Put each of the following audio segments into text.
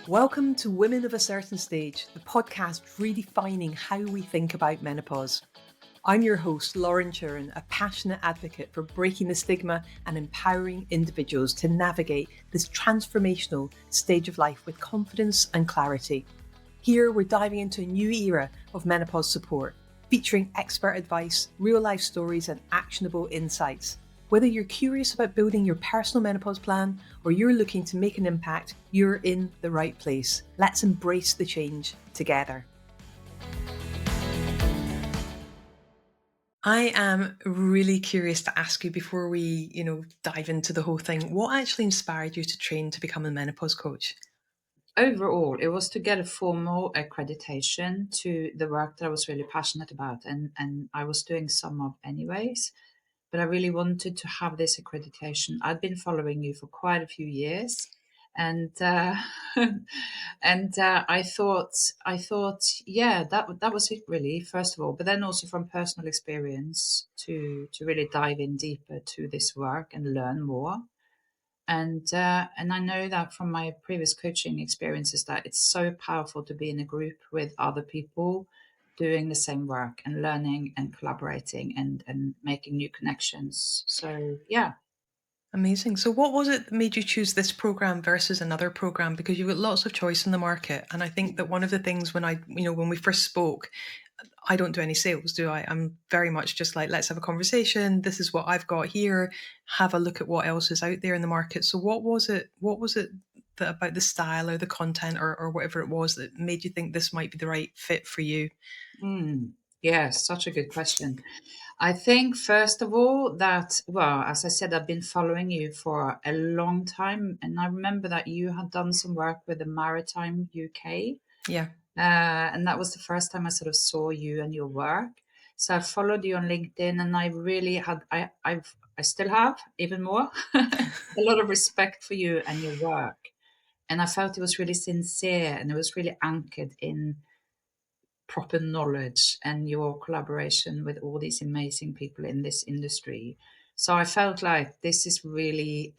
Welcome to Women of a Certain Stage, the podcast redefining how we think about menopause. I'm your host, Lauren Chiren, a passionate advocate for breaking the stigma and empowering individuals to navigate this transformational stage of life with confidence and clarity. Here, we're diving into a new era of menopause support, featuring expert advice, real-life stories, and actionable insights. Whether you're curious about building your personal menopause plan or you're looking to make an impact, you're in the right place. Let's embrace the change together. I am really curious to ask you before we, dive into the whole thing, what actually inspired you to train to become a menopause coach? Overall, it was to get a formal accreditation to the work that I was really passionate about, and I was doing some of anyways. But I really wanted to have this accreditation. I'd been following you for quite a few years, and I thought, yeah, that was it really. First of all, but then also from personal experience to really dive in deeper to this work and learn more. And I know that from my previous coaching experiences that it's so powerful to be in a group with other people doing the same work and learning and collaborating and making new connections. So yeah. Amazing. So what was it that made you choose this program versus another program? Because you've got lots of choice in the market. And I think that one of the things when we first spoke, I don't do any sales, do I? I'm very much just like, let's have a conversation. This is what I've got here. Have a look at what else is out there in the market. So what was it that about the style or the content or whatever it was that made you think this might be the right fit for you? Yeah, such a good question. I think, first of all, that, well, as I said, I've been following you for a long time. And I remember that you had done some work with the Maritime UK. Yeah. And that was the first time I sort of saw you and your work. So I followed you on LinkedIn, and I really had, I still have even more, a lot of respect for you and your work. And I felt it was really sincere and it was really anchored in proper knowledge and your collaboration with all these amazing people in this industry. So I felt like this is really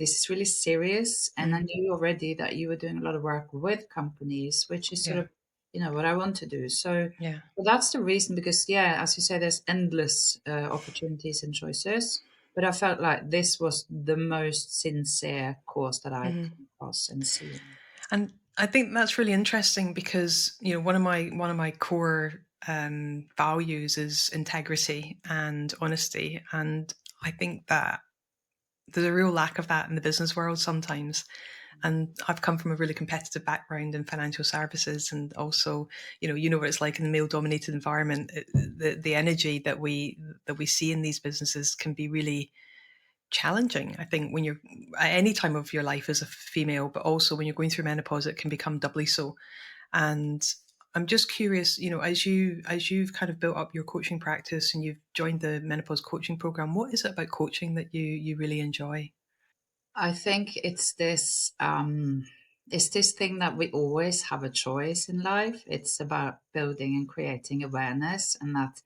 serious, and I Mm, knew already that you were doing a lot of work with companies, which is sort yeah. of what I want to do. So Yeah. well, that's the reason, because yeah, as you say, there's endless opportunities and choices, but I felt like this was the most sincere course that I've Mhm. come across and seen. And I think that's really interesting because one of my core values is integrity and honesty, and I think that there's a real lack of that in the business world sometimes. And I've come from a really competitive background in financial services, and also, what it's like in the male-dominated environment. The energy that we see in these businesses can be really challenging. I think when you're at any time of your life as a female, but also when you're going through menopause, it can become doubly so. And I'm just curious, as you've kind of built up your coaching practice and you've joined the menopause coaching program, what is it about coaching that you really enjoy? I think it's this thing that we always have a choice in life. It's about building and creating awareness, and that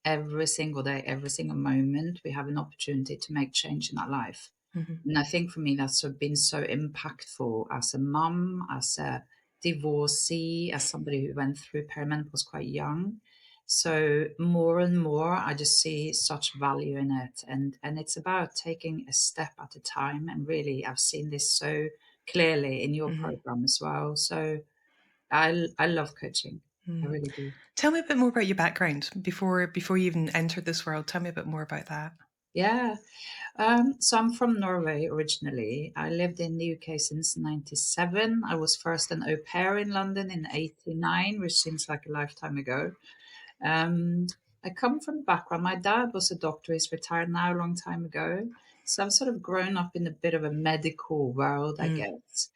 every single day, every single moment, we have an opportunity to make change in our life. Hmm. And I think for me, that's been so impactful as a mum, as a divorcee, as somebody who went through perimenopause quite young. So more and more, I just see such value in it, and it's about taking a step at a time. And really, I've seen this so clearly in your Hmm. program as well. So I love coaching. I Mm. really do. Tell me a bit more about your background before you even entered this world. Tell me a bit more about that. Yeah. So I'm from Norway originally. I lived in the UK since 97. I was first an au pair in London in 89, which seems like a lifetime ago. Um, I come from a background. My dad was a doctor. He's retired now a long time ago. So I've sort of grown up in a bit of a medical world, I Mm. guess.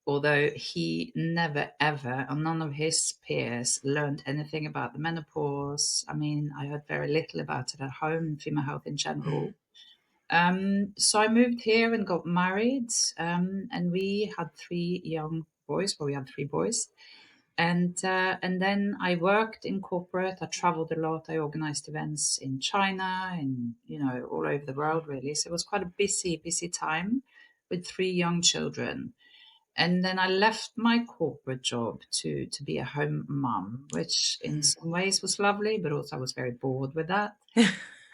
Although he never ever, or none of his peers, learned anything about the menopause. I mean, I heard very little about it at home and female health in Mm. general. So I moved here and got married, and we had three young boys. Well, we had three boys, and then I worked in corporate. I traveled a lot. I organized events in China and all over the world really. So it was quite a busy, busy time with three young children. And then I left my corporate job to be a home mum, which in Mm. some ways was lovely, but also I was very bored with that.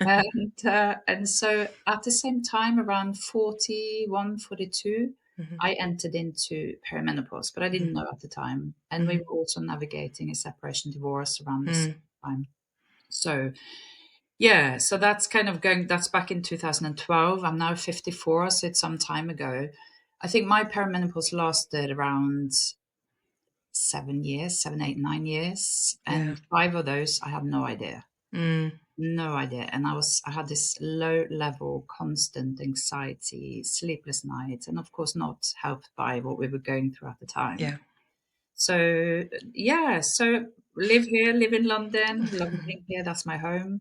And so at the same time, around 41, 42, Mhm. I entered into perimenopause, but I didn't Mhm. know at the time. And we Mhm. were also navigating a separation divorce around the same Mm. time. So yeah, so that's kind of going, that's back in 2012. I'm now 54, so it's some time ago. I think my perimenopause lasted around 7 years, 7, 8, 9 years. Yeah. And 5 of those, I had no idea. Mm. No idea. And I had this low level, constant anxiety, sleepless nights, and of course, not helped by what we were going through at the time. Yeah. So, yeah, so live here, live in London, love living here. That's my home.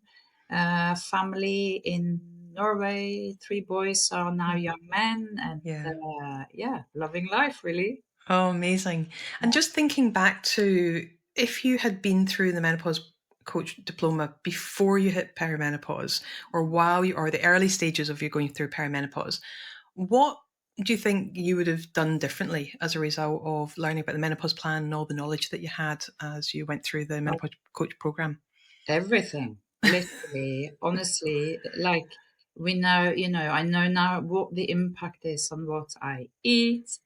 Family in Norway, 3 boys are now young men, and Yeah. yeah, loving life really. Oh, amazing. And just thinking back to if you had been through the Menopause Coach Diploma before you hit perimenopause, or while you, or the early stages of you going through perimenopause, what do you think you would have done differently as a result of learning about the menopause plan and all the knowledge that you had as you went through the Menopause Coach program? Everything, literally, honestly, like we know, I know now what the impact is on what I eat,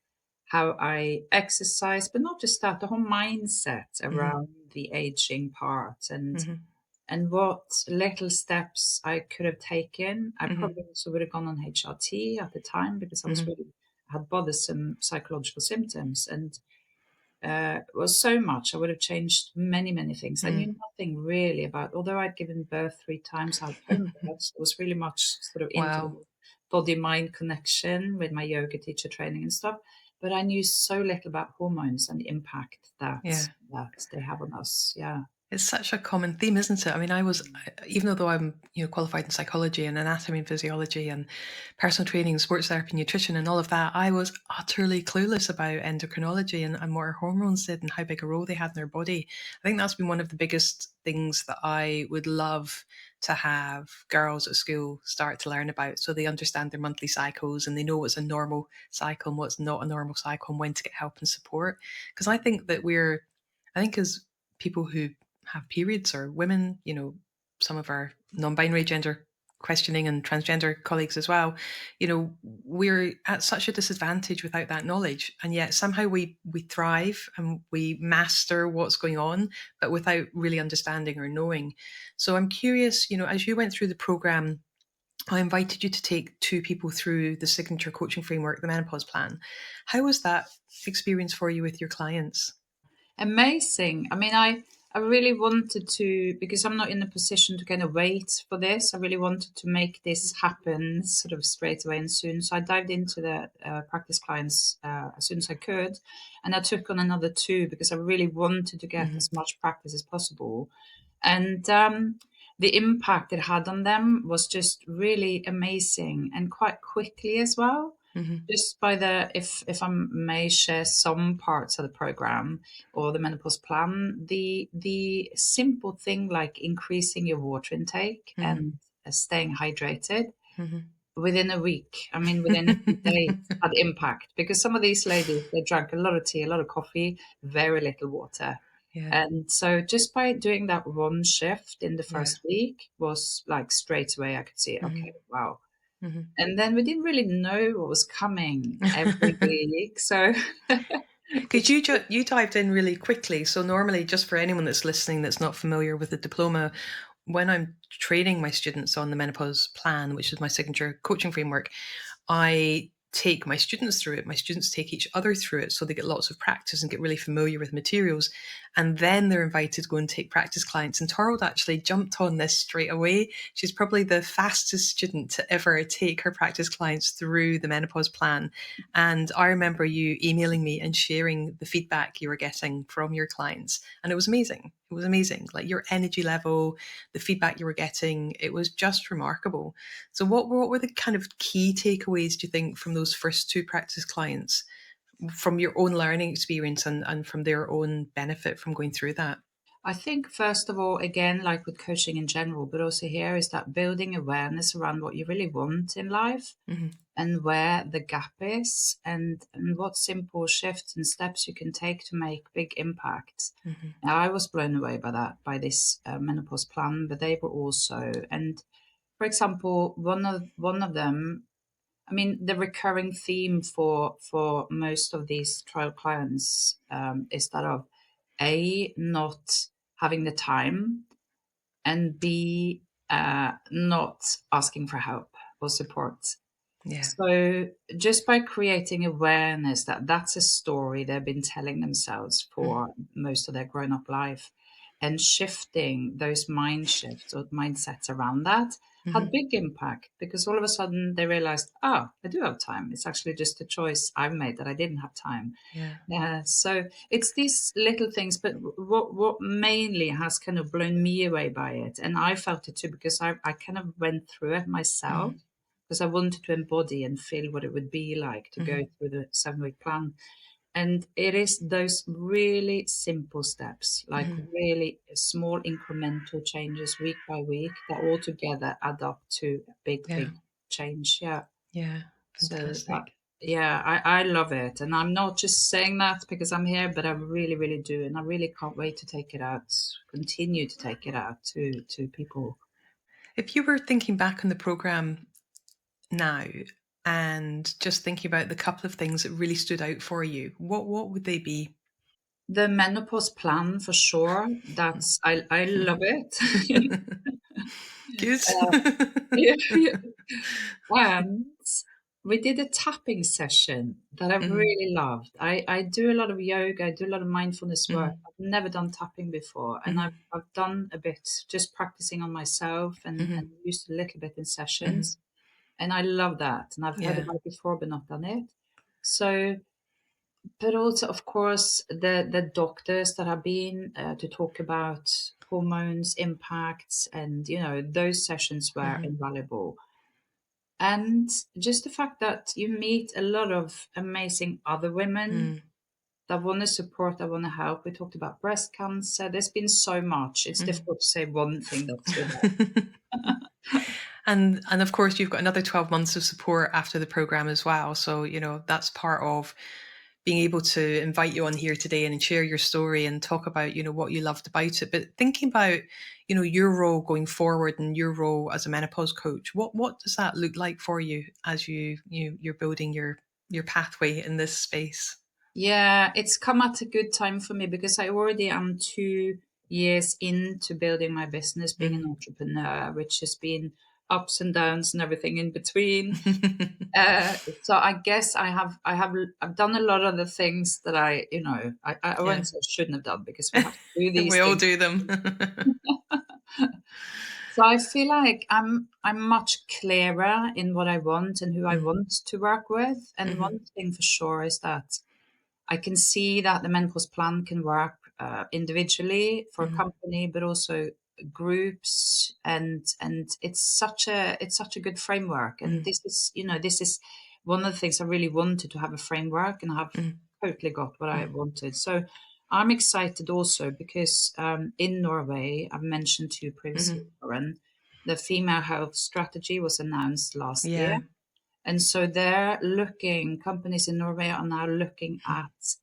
how I exercise, but not just that, the whole mindset Hmm. around the aging part Hmm. and what little steps I could have taken. I Hmm. probably also would have gone on HRT at the time because Hmm. I had bothersome psychological symptoms and it was so much. I would have changed many, many things. I knew nothing really about, although I'd given birth 3 times, I had home births, I was really much sort of into Wow. the body mind connection with my yoga teacher training and stuff. But I knew so little about hormones and the impact Yeah. that they have on us. Yeah. It's such a common theme, isn't it? I mean, even though I'm, qualified in psychology and anatomy and physiology and personal training, sports therapy, nutrition, and all of that, I was utterly clueless about endocrinology and what our hormones did and how big a role they had in our body. I think that's been one of the biggest things that I would love to have girls at school start to learn about, so they understand their monthly cycles and they know what's a normal cycle and what's not a normal cycle and when to get help and support. Because I think as people who have periods or women, some of our non-binary gender questioning and transgender colleagues as well, we're at such a disadvantage without that knowledge. And yet somehow we thrive and we master what's going on, but without really understanding or knowing. So I'm curious, as you went through the program, I invited you to take 2 people through the signature coaching framework, the menopause plan. How was that experience for you with your clients? Amazing. I mean, I really wanted to, because I'm not in a position to kind of wait for this. I really wanted to make this happen sort of straight away and soon. So I dived into the practice clients as soon as I could. And I took on another 2 because I really wanted to get Hmm. as much practice as possible. And the impact it had on them was just really amazing and quite quickly as well. Hmm. Just by if I may share some parts of the program or the menopause plan, the simple thing like increasing your water intake Hmm. and staying hydrated Hmm. within a week, I mean within a few days, had impact because some of these ladies they drank a lot of tea, a lot of coffee, very little water. Yeah. And so just by doing that one shift in the Yeah. first week was like straight away I could see, okay, Mhm. wow. Mhm. And then we didn't really know what was coming every week. So Because it's you dived in really quickly. So normally, just for anyone that's listening that's not familiar with the diploma, when I'm training my students on the menopause plan, which is my signature coaching framework, I take my students through it. My students take each other through it so they get lots of practice and get really familiar with materials. And then they're invited to go and take practice clients. And Torild actually jumped on this straight away. She's probably the fastest student to ever take her practice clients through the menopause plan. And I remember you emailing me and sharing the feedback you were getting from your clients. And it was amazing. It was amazing. Like your energy level, the feedback you were getting, it was just remarkable. So, what were the kind of key takeaways, do you think, from those first 2 practice clients, from your own learning experience and from their own benefit from going through that? I think, first of all, again, like with coaching in general, but also here, is that building awareness around what you really want in life Hmm. and where the gap is, and what simple shifts and steps you can take to make big impacts. Hmm. Now, I was blown away by that, by this menopause plan, but they were also. And for example, one of them, I mean, the recurring theme for most of these trial clients is that of A, not having the time, and B, not asking for help or support. Yeah. So just by creating awareness that that's a story they've been telling themselves Hmm. for most of their grown-up life, and shifting those mind shifts or mindsets around that Hmm. had big impact, because all of a sudden they realized, oh, I do have time. It's actually just a choice I've made that I didn't have time. Yeah. Yeah, so it's these little things, but what mainly has kind of blown me away by it, and I felt it too because I kind of went through it myself, Hmm. because I wanted to embody and feel what it would be like to go Hmm. through the 7-week plan. And it is those really simple steps, like Hmm. really small incremental changes week by week, that all together add up to a big, Yeah. big change. Yeah. Yeah. So, Fantastic. yeah, I love it. And I'm not just saying that because I'm here, but I really, really do. And I really can't wait to take it out, continue to take it out to people. If you were thinking back on the program now and just thinking about the couple of things that really stood out for you, what would they be? The menopause plan for sure. I love it. Good. Yeah, yeah. And we did a tapping session that I Hmm. really loved. I do a lot of yoga, I do a lot of mindfulness work. Hmm. I've never done tapping before, and I've Hmm. I've done a bit just practicing on myself, and Hmm. used a little bit in Hmm. sessions. And I love that. And I've heard Yeah. about it before but not done it. So, but also, of course, the doctors that have been to talk about hormones impacts, and those sessions were Hmm. invaluable. And just the fact that you meet a lot of amazing other women Mm. that want to support, that want to help. We talked about breast cancer. There's been so much. It's Mhm. difficult to say one thing that stood out. And of course you've got another 12 months of support after the program as well. So, that's part of being able to invite you on here today and share your story and talk about, what you loved about it. But thinking about, your role going forward and your role as a menopause coach, what does that look like for you as you're building your pathway in this space? Yeah, it's come at a good time for me because I already am 2 years into building my business, being an Mm. entrepreneur, which has been ups and downs and everything in between. So I guess I've done a lot of the things that I Yeah, won't say I shouldn't have done, because we have to do these we all things. do them. So I feel like I'm much clearer in what I want and who I Mm. want to work with. And Mhm. one thing for sure is that I can see that the menopause plan can work individually for a Mhm. company, but also groups, and it's such a good framework. And Mhm. this is one of the things I really wanted, to have a framework, and I have Mhm. totally got what I Mhm. wanted. So I'm excited also because in Norway, I've mentioned to you previously, Mhm. Lauren, the female health strategy was announced last year. Yeah. And so companies in Norway are now looking at,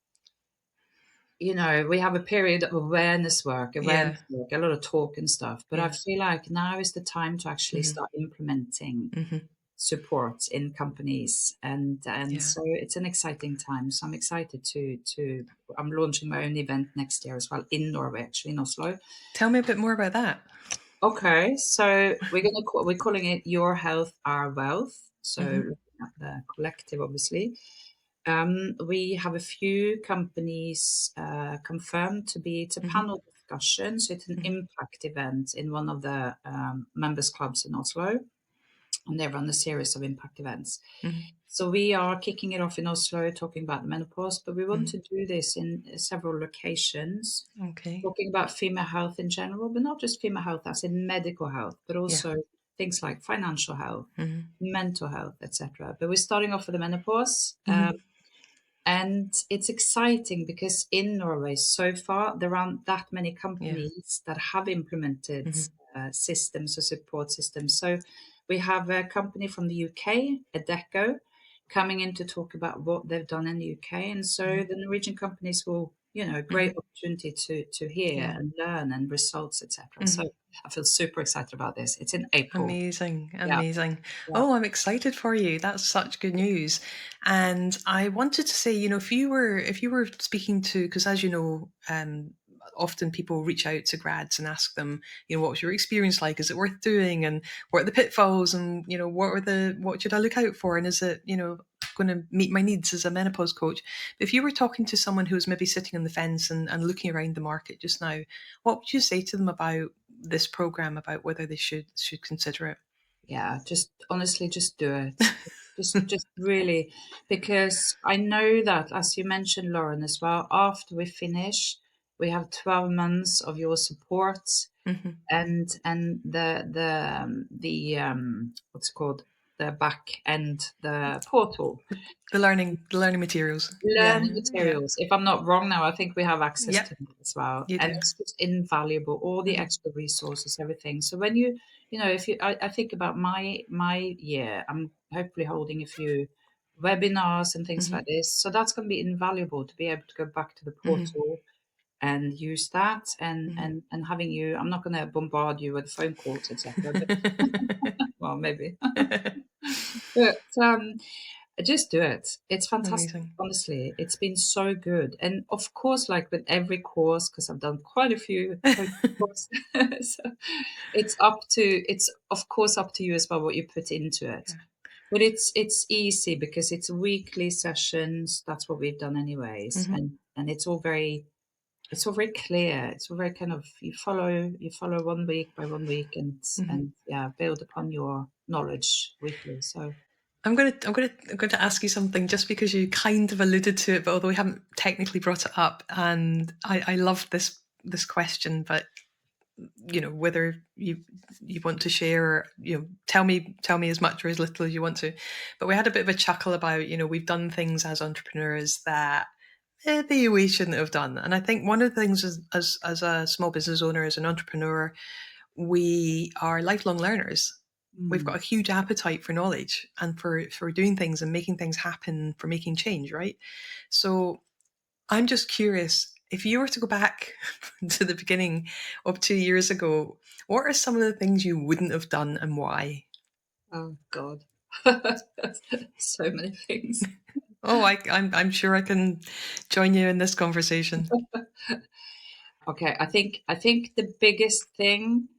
we have a period of Yeah. awareness work, a lot of talk and stuff. But I Yeah. feel like now is the time to actually Mhm. start implementing Mhm. support in companies. And Yeah. so it's an exciting time. So I'm excited I'm launching my own event next year as well, in Norway, actually, in Oslo. Tell me a bit more about that. Okay, so we're calling it Your Health, Our Wealth. So Mhm. looking at the collective, obviously. We have a few companies confirmed to be. It's a Mhm. panel discussion, so it's an Mhm. impact event in one of the members clubs in Oslo, and they run a series of impact events. Mhm. So we are kicking it off in Oslo, talking about menopause, but we want Mhm. to do this in several locations, Okay. talking about female health in general, but not just female health as in medical health, but Yeah. also things like financial health, Mhm. mental health, etc. But we're starting off with the menopause. Mhm. And it's exciting because in Norway so far, there aren't that many Yeah. companies that have implemented Hmm. systems or support systems. So we have a company from the UK, Adecco, coming in to talk about what they've done in the UK. And so Hmm. the Norwegian companies will, great Hmm. opportunity to hear Yeah. and learn and results, etc. Hmm. So I feel super excited about this. It's in April. Amazing, Yeah, amazing. yeah. Oh, I'm excited for you. That's such good news. And I wanted to say, if you were speaking to, because as you know, often people reach out to grads and ask them, what was your experience like? Is it worth doing? And what are the pitfalls? And what should I look out for? And is it, going to meet my needs as a menopause coach? But if you were talking to someone who's maybe sitting on the fence and looking around the market just now, what would you say to them about this program, about whether they should consider it? Yeah, just honestly, just do it. Just really, because I know that, as you mentioned, Lauren, as well, after we finish, we have 12 months of your support Hmm. and the what's it called, the back end, the portal. The learning materials. Yeah, Learning yeah, materials. If I'm not wrong now, I think we have access yep. to them as well. You And do. it's just invaluable, all the Hmm. extra resources, everything. So when if I think about my year, I'm hopefully holding a few webinars and things Hmm. like this. So that's going to be invaluable to be able to go back to the Hmm. portal and use that and Hmm. and having you, I'm not going to bombard you with phone calls, etc. But well, maybe. But just do it. It's fantastic. Amazing. Honestly, it's been so good. And of course, like with every course, because I've done quite a few coaching courses, so it's of course up to you as well what you put into it. Yeah. But it's easy because it's weekly sessions. That's what we've done anyways, Hmm. and it's all very clear. It's all very kind of you follow 1 week by 1 week Hmm. and yeah, build upon your knowledge weekly. So I'm going to ask you something just because you kind of alluded to it, but although we haven't technically brought it up, and I love this question, but whether you want to share, or tell me as much or as little as you want to. But we had a bit of a chuckle about, we've done things as entrepreneurs that maybe we shouldn't have done. And I think one of the things is, as a small business owner, as an entrepreneur, we are lifelong learners. We've mm, got a huge appetite for knowledge and for doing things and making things happen, for making change, right? So I'm just curious, if you were to go back to the beginning of 2 years ago, what are some of the things you wouldn't have done and why? oh God, so many things. Oh, I'm sure I can join you in this conversation. Okay, I think the biggest thing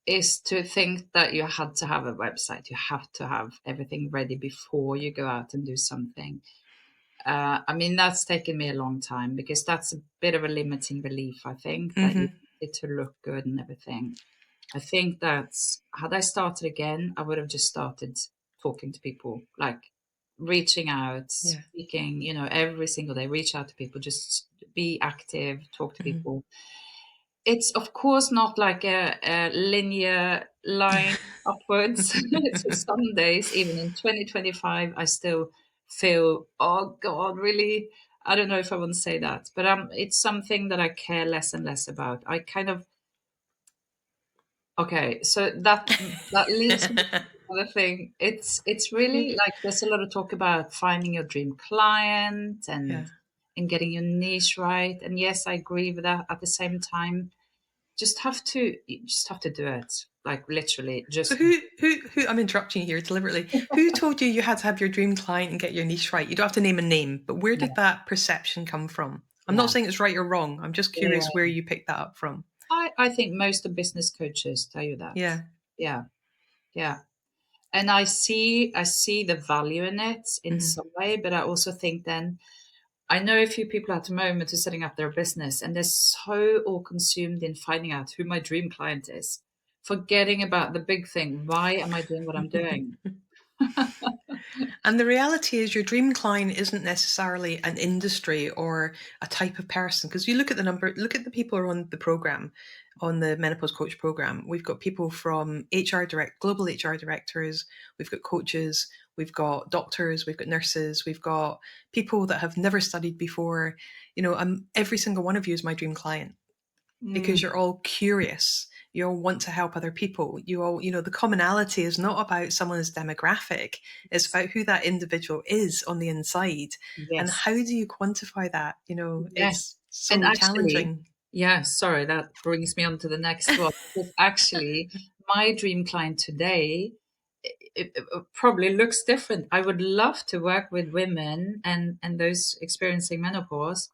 is to think that you had to have a website. You have to have everything ready before you go out and do something. I mean, that's taken me a long time because that's a bit of a limiting belief, I think, that you Hmm. need to look good and everything. I think that had I started again, I would have just started talking to people, like reaching out, Yeah. speaking, every single day, reach out to people, just be active, talk to Hmm. people. It's of course not like a linear line upwards. So some days, even in 2025, I still feel, oh God, really? I don't know if I want to say that, but it's something that I care less and less about. I kind of Okay, so that leads me to another thing. It's really like there's a lot of talk about finding your dream client Yeah. and getting your niche right. And yes, I agree with that. At the same time, you just have to do it. Like literally, So just who I'm interrupting you here deliberately. Who told you you had to have your dream client and get your niche right? You don't have to name a name, but where did yeah, that perception come from? I'm not yeah. saying it's right or wrong. I'm just curious Yeah. where you picked that up from. I think most of business coaches tell you that. Yeah. Yeah, yeah. And I see the value in it in Hmm. some way, but I also think then I know a few people at the moment who are setting up their business and they're so all consumed in finding out who my dream client is, forgetting about the big thing. Why am I doing what I'm doing? And the reality is, your dream client isn't necessarily an industry or a type of person. Because you look at the people who are on the program, on the Menopause Coach program. We've got people from global HR directors, we've got coaches, we've got doctors, we've got nurses, we've got people that have never studied before. Every single one of you is my dream client because Mm, you're all curious. You all want to help other people. You all, the commonality is not about someone's demographic. It's yes. about who that individual is on the inside. And Yes. how do you quantify that? Yes. It's And so actually, challenging. yeah, sorry, that brings me on to the next one. Because actually, my dream client today, it probably looks different. I would love to work with women and those experiencing menopause,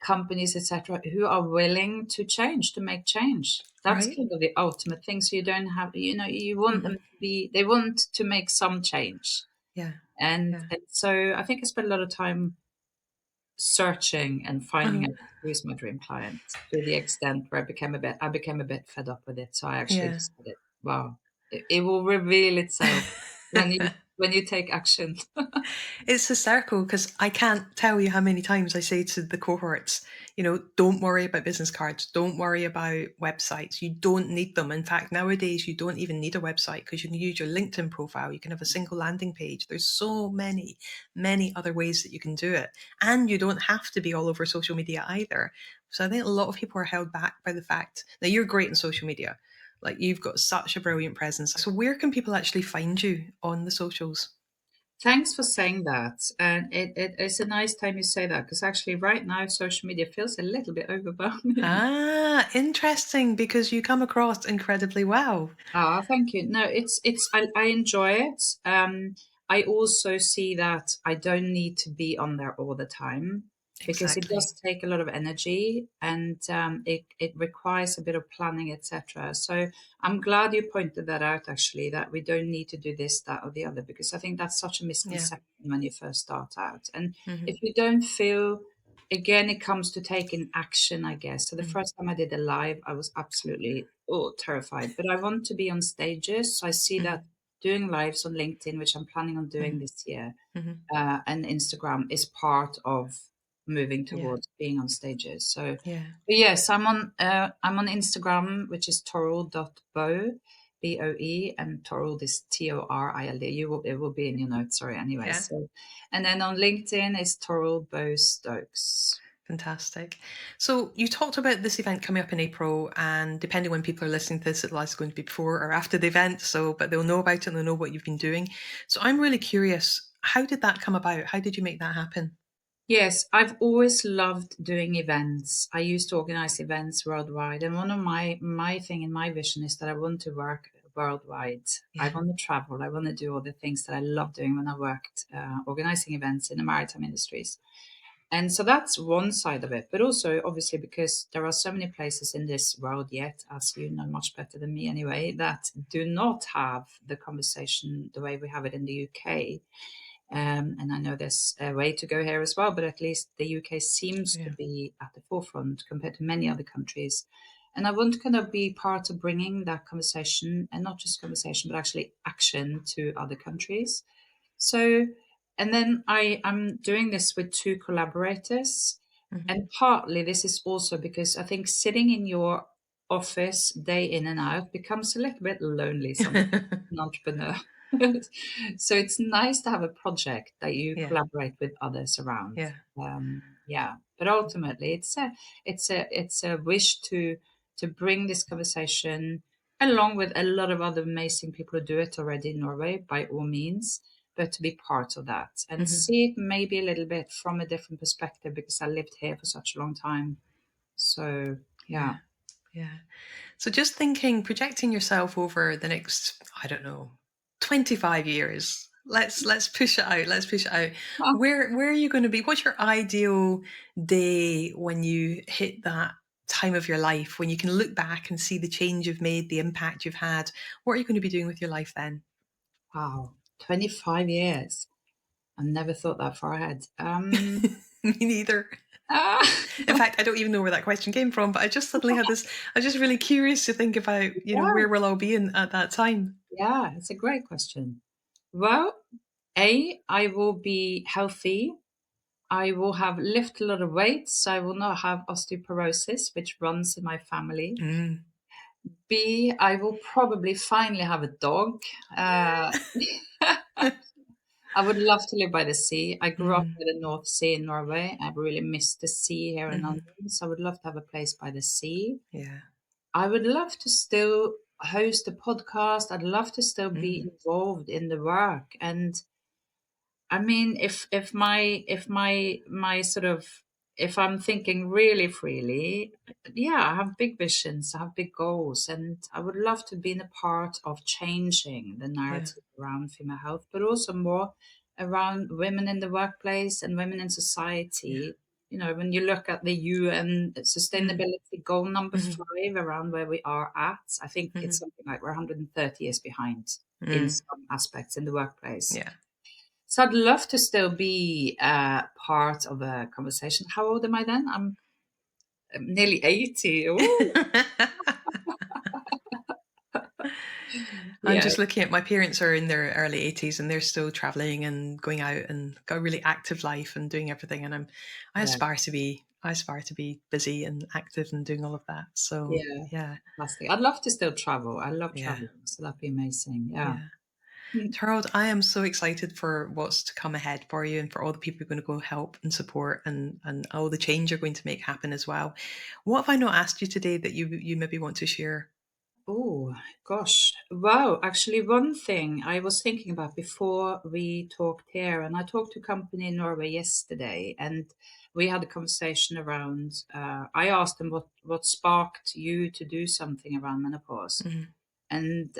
companies, etc., who are willing to change, to make change. That's Right? kind of the ultimate thing. So you don't have, you want them Hmm. to be, they want to make some change. Yeah. And, Yeah. and so I think I spent a lot of time searching and finding Uh-huh. out who's my dream client to the extent where I became a bit fed up with it. So I actually Yeah. decided, wow, it will reveal itself when you take action. It's hysterical because I can't tell you how many times I say to the cohorts, don't worry about business cards. Don't worry about websites. You don't need them. In fact, nowadays, you don't even need a website because you can use your LinkedIn profile. You can have a single landing page. There's so many, many other ways that you can do it. And you don't have to be all over social media either. So I think a lot of people are held back by the fact that you're great in social media. Like you've got such a brilliant presence. So where can people actually find you on the socials? Thanks for saying that. And it's a nice time you say that because actually, right now, social media feels a little bit overwhelming. Ah, interesting, because you come across incredibly well. Ah, thank you. No, I enjoy it. I also see that I don't need to be on there all the time because it Exactly. does take a lot of energy and it requires a bit of planning, etc. So I'm glad you pointed that out actually, that we don't need to do this, that, or the other, because I think that's such a Yeah. misconception when you first start out. And Hmm. if you don't feel again, it comes to taking action, I guess. So the Hmm. first time I did a live, I was absolutely terrified. But I want to be on stages. So I see that Hmm. doing lives on LinkedIn, which I'm planning on doing Hmm. this year, Hmm. and Instagram is part of moving Yeah. towards being on stages. So Yeah. but yes, I'm on Instagram, which is Torild.boe, Boe, and Torild is Torild. It will be in your notes, sorry, anyway. Yeah. So and then on LinkedIn is Torild Boe Stokes. Fantastic. So you talked about this event coming up in April, and depending when people are listening to this, it's going to be before or after the event. So, but they'll know about it and they'll know what you've been doing. So I'm really curious. How did that come about? How did you make that happen? Yes, I've always loved doing events. I used to organize events worldwide, and one of my thing and my vision is that I want to work worldwide. I Yeah. want to travel. I want to do all the things that I love doing when I worked organizing events in the maritime industries. And so that's one side of it, but also obviously because there are so many places in this world yet, as you know much better than me anyway, that do not have the conversation the way we have it in the UK. And I know there's a way to go here as well, but at least the UK seems to Yeah. be at the forefront compared to many other countries. And I want to kind of be part of bringing that conversation, and not just conversation, but actually action to other countries. So, and then I'm doing this with two collaborators. Hmm. And partly this is also because I think sitting in your office day in and out becomes a little bit lonely sometimes, an entrepreneur. So it's nice to have a project that you Yeah. collaborate with others around. Yeah. Yeah, but ultimately, it's a wish to bring this conversation along with a lot of other amazing people who do it already in Norway, by all means, but to be part of that and Hmm. see it maybe a little bit from a different perspective because I lived here for such a long time. So yeah. Yeah. Yeah. So just thinking, projecting yourself over the next, I don't know, 25 years. Let's push it out. Let's push it out. Where are you going to be? What's your ideal day when you hit that time of your life when you can look back and see the change you've made, the impact you've had? What are you going to be doing with your life then? Wow, 25 years. I never thought that far ahead. Me neither. Ah, In fact, I don't even know where that question came from, but I just suddenly had this. I was just really curious to think about, yeah, where we'll all be in at that time. yeah, it's a great question. Well, I will be healthy. I will have lifted a lot of weights. I will not have osteoporosis, which runs in my family. Mm. B, I will probably finally have a dog. Uh, I would love to live by the sea. I grew up Mm, by the North Sea in Norway. I really miss the sea here in mhm, London, so I would love to have a place by the sea. yeah. I would love to still host a podcast. I'd love to still be Mm, involved in the work. And I mean, if my sort of if I'm thinking really freely, yeah, I have big visions, I have big goals, and I would love to be in a part of changing the yeah. narrative around female health, but also more around women in the workplace and women in Yeah. society. You know, when you look at the UN Mm, sustainability goal number mhm, 5, around where we are at, I think it's mhm, something like we're 130 years behind in mm, some aspects in the workplace. yeah. So I'd love to still be part of a conversation. How old am I then? I'm nearly 80. Ooh, I'm yeah, just looking at my parents are in their early 80s and they're still traveling and going out and got a really active life and doing everything. And yeah, I aspire to be busy and active and doing all of that. So yeah. yeah, Fantastic. I'd love to still travel. I love yeah, traveling, so that'd be amazing. Yeah. yeah. Mm. Harold, I am so excited for what's to come ahead for you and for all the people you're going to go help and support and all the change you're going to make happen as well. What have I not asked you today that you maybe want to share? Oh, gosh. Wow. Actually, one thing I was thinking about before we talked here, and I talked to a company in Norway yesterday, and we had a conversation around. I asked them what sparked you to do something around menopause, Mm,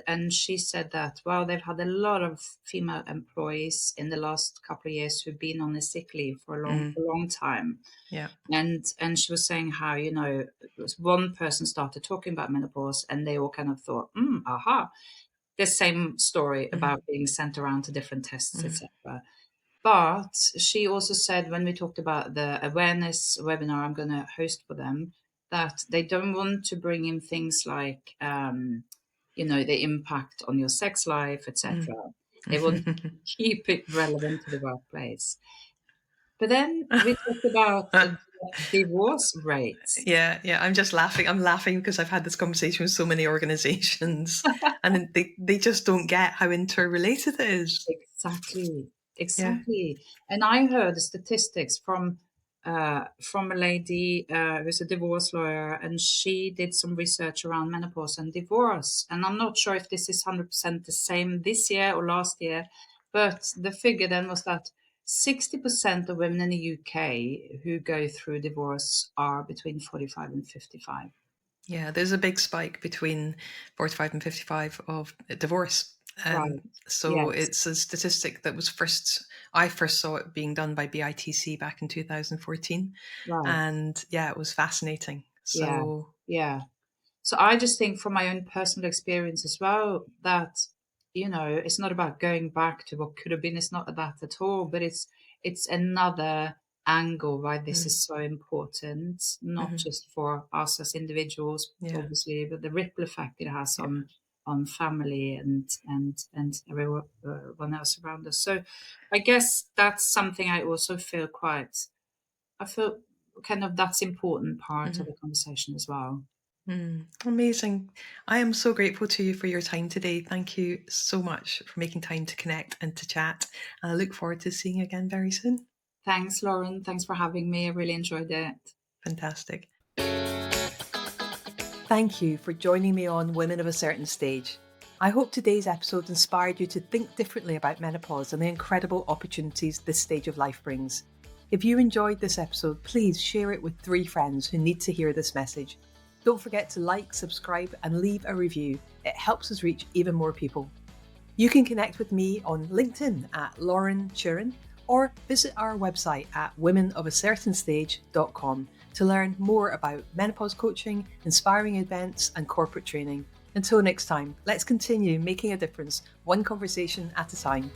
and she said that, well, they've had a lot of female employees in the last couple of years who've been on a sick leave for mm, a long time, yeah. and she was saying how, it was one person started talking about menopause and they all kind of thought, aha, the same story Mm, about being sent around to different tests, mm, etc. But she also said, when we talked about the awareness webinar I'm going to host for them, that they don't want to bring in things like, the impact on your sex life, mm. etc. They want to keep it relevant to the workplace. But then we talked about divorce rates. Yeah, yeah. I'm just laughing. I'm laughing because I've had this conversation with so many organizations and they just don't get how interrelated it is. Exactly, Yeah. exactly. And I heard the statistics from a lady who's a divorce lawyer, and she did some research around menopause and divorce. And I'm not sure if this is 100% the same this year or last year, but the figure then was that 60% of women in the UK who go through divorce are between 45 and 55. Yeah, there's a big spike between 45 and 55 of divorce. Right. So Yes. it's a statistic that was I first saw it being done by BITC back in 2014. Right. And yeah, it was fascinating. Yeah. So, Yeah. So I just think from my own personal experience as well that, it's not about going back to what could have been. It's not that at all, but it's another angle why this mm, is so important, not mhm, just for us as individuals, yeah, obviously, but the ripple effect it has yeah. on family and everyone else around us. So I guess that's something I feel kind of that's important part of Mhm. the conversation as well. Amazing. I am so grateful to you for your time today. Thank you so much for making time to connect and to chat. And I look forward to seeing you again very soon. Thanks, Lauren. Thanks for having me. I really enjoyed it. Fantastic. Thank you for joining me on Women of a Certain Stage. I hope today's episode inspired you to think differently about menopause and the incredible opportunities this stage of life brings. If you enjoyed this episode, please share it with 3 friends who need to hear this message. Don't forget to like, subscribe, and leave a review. It helps us reach even more people. You can connect with me on LinkedIn at Lauren Chiren or visit our website at womenofacertainstage.com to learn more about menopause coaching, inspiring events, and corporate training. Until next time, let's continue making a difference, one conversation at a time.